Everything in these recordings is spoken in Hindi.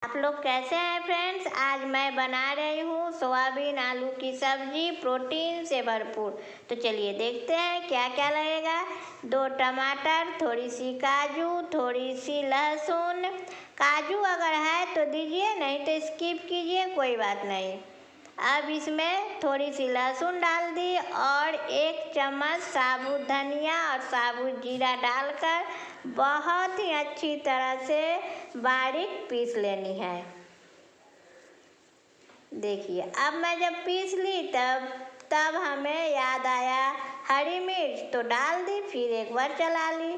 आप लोग कैसे हैं फ्रेंड्स। आज मैं बना रही हूँ सोयाबीन आलू की सब्जी प्रोटीन से भरपूर। तो चलिए देखते हैं क्या क्या लगेगा। 2 टमाटर, थोड़ी सी काजू, थोड़ी सी लहसुन। काजू अगर है तो दीजिए, नहीं तो स्किप कीजिए, कोई बात नहीं। अब इसमें थोड़ी सी लहसुन डाल दी और 1 चम्मच साबुत धनिया और साबुत जीरा डालकर बहुत ही अच्छी तरह से बारीक पीस लेनी है। देखिए, अब मैं जब पीस ली तब हमें याद आया हरी मिर्च, तो डाल दी, फिर एक बार चला ली।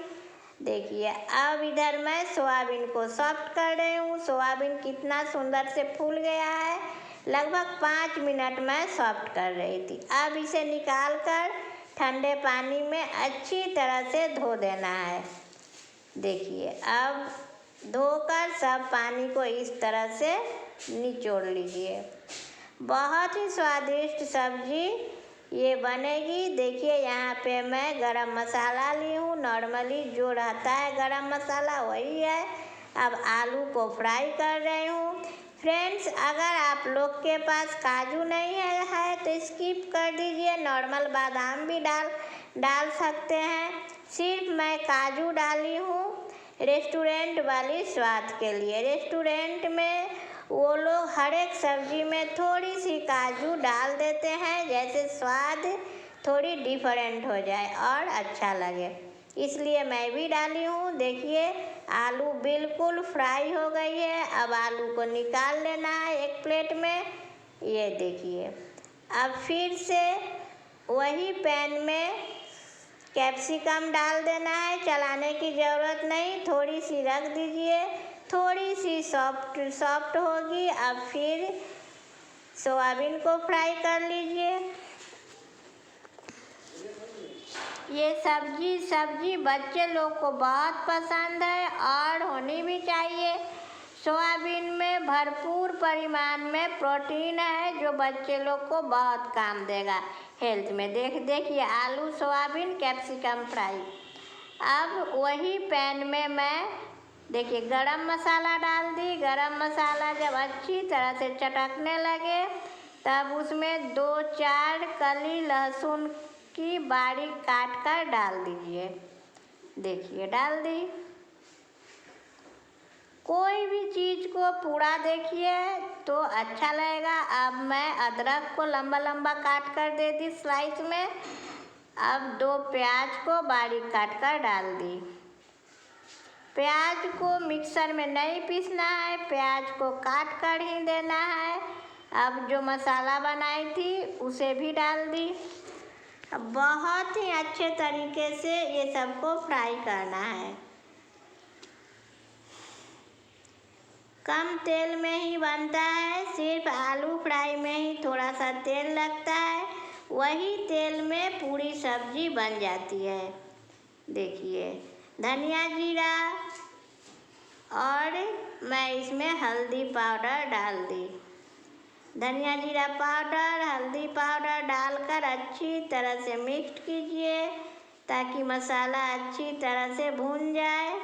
देखिए, अब इधर मैं सोयाबीन को सॉफ्ट कर रही हूँ। सोयाबीन कितना सुंदर से फूल गया है। लगभग 5 मिनट में सॉफ्ट कर रही थी। अब इसे निकाल कर ठंडे पानी में अच्छी तरह से धो देना है। देखिए, अब धोकर सब पानी को इस तरह से निचोड़ लीजिए। बहुत ही स्वादिष्ट सब्जी ये बनेगी। देखिए, यहाँ पे मैं गरम मसाला ली हूँ। नॉर्मली जो रहता है गरम मसाला वही है। अब आलू को फ्राई कर रही हूँ। फ्रेंड्स, अगर आप लोग के पास काजू नहीं है तो स्किप कर दीजिए, नॉर्मल बादाम भी डाल सकते हैं। सिर्फ मैं काजू डाली हूँ रेस्टोरेंट वाली स्वाद के लिए। रेस्टोरेंट में वो लोग हर एक सब्जी में थोड़ी सी काजू डाल देते हैं, जैसे स्वाद थोड़ी डिफरेंट हो जाए और अच्छा लगे, इसलिए मैं भी डाली हूँ। देखिए, आलू बिल्कुल फ्राई हो गई है। अब आलू को निकाल लेना है एक प्लेट में। ये देखिए, अब फिर से वही पैन में कैप्सिकम डाल देना है। चलाने की ज़रूरत नहीं, थोड़ी सी रख दीजिए, थोड़ी सी सॉफ्ट होगी। अब फिर सोयाबीन को फ्राई कर लीजिए। ये सब्जी बच्चे लोग को बहुत पसंद है और होनी भी चाहिए। सोयाबीन में भरपूर परिमाण में प्रोटीन है जो बच्चे लोग को बहुत काम देगा हेल्थ में। देखिए, आलू सोयाबीन कैप्सिकम फ्राई। अब वही पैन में मैं देखिए गरम मसाला डाल दी। गरम मसाला जब अच्छी तरह से चटकने लगे तब उसमें 2-4 कली लहसुन की बारीक काट कर डाल दीजिए। देखिए, डाल दी। कोई भी चीज़ को पूरा देखिए तो अच्छा लगेगा। अब मैं अदरक को लंबा लंबा काट कर दे दी स्लाइस में। अब 2 प्याज को बारीक काट कर डाल दी। प्याज को मिक्सर में नहीं पीसना है, प्याज को काट कर ही देना है। अब जो मसाला बनाई थी उसे भी डाल दी। अब बहुत ही अच्छे तरीके से ये सबको फ्राई करना है। कम तेल में ही बनता है, सिर्फ आलू फ्राई में ही थोड़ा सा तेल लगता है, वही तेल में पूरी सब्जी बन जाती है। देखिए, धनिया जीरा और मैं इसमें हल्दी पाउडर डाल दी। धनिया जीरा पाउडर, हल्दी पाउडर डालकर अच्छी तरह से मिक्स कीजिए ताकि मसाला अच्छी तरह से भून जाए।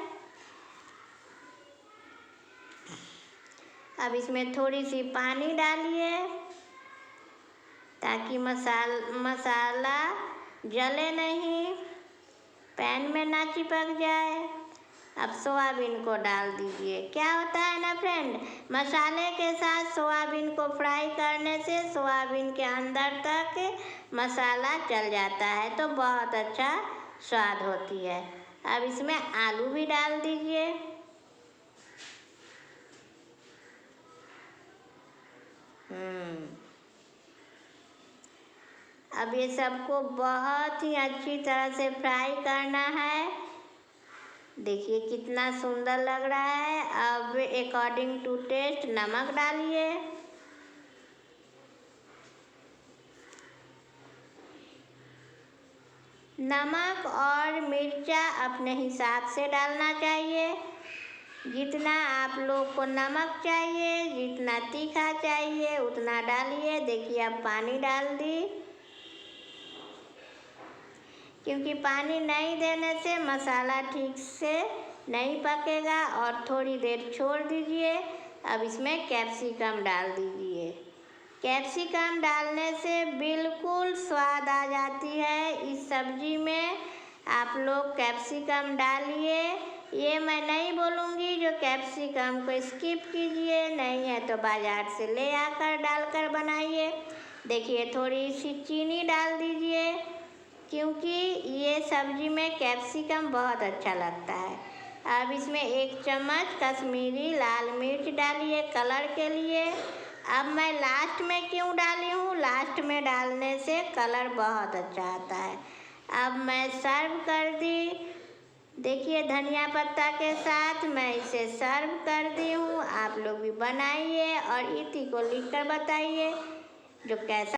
अब इसमें थोड़ी सी पानी डालिए ताकि मसाला जले नहीं, पैन में ना चिपक जाए। अब सोयाबीन को डाल दीजिए। क्या होता है ना फ्रेंड, मसाले के साथ सोयाबीन को फ्राई करने से सोयाबीन के अंदर तक मसाला चल जाता है तो बहुत अच्छा स्वाद होती है। अब इसमें आलू भी डाल दीजिए। अब ये सबको बहुत ही अच्छी तरह से फ्राई करना है। देखिए कितना सुंदर लग रहा है। अब अकॉर्डिंग टू टेस्ट नमक डालिए। नमक और मिर्चा अपने हिसाब से डालना चाहिए। जितना आप लोग को नमक चाहिए, जितना तीखा चाहिए उतना डालिए। देखिए, अब पानी डाल दी, क्योंकि पानी नहीं देने से मसाला ठीक से नहीं पकेगा और थोड़ी देर छोड़ दीजिए अब इसमें कैप्सिकम डाल दीजिए। कैप्सिकम डालने से बिल्कुल स्वाद आ जाती है इस सब्जी में। आप लोग कैप्सिकम डालिए। ये मैं नहीं बोलूँगी जो कैप्सिकम को स्किप कीजिए, नहीं है तो बाज़ार से ले आकर डालकर बनाइए। देखिए थोड़ी सी चीनी डाल दीजिए, क्योंकि ये सब्जी में कैप्सिकम बहुत अच्छा लगता है। अब इसमें 1 चम्मच कश्मीरी लाल मिर्च डालिए कलर के लिए। अब मैं लास्ट में क्यों डाली हूँ, लास्ट में डालने से कलर बहुत अच्छा आता है। अब मैं सर्व कर दी। देखिए धनिया पत्ता के साथ मैं इसे सर्व कर दी हूँ। आप लोग भी बनाइए और इति को लिखकर बताइए जो कैसा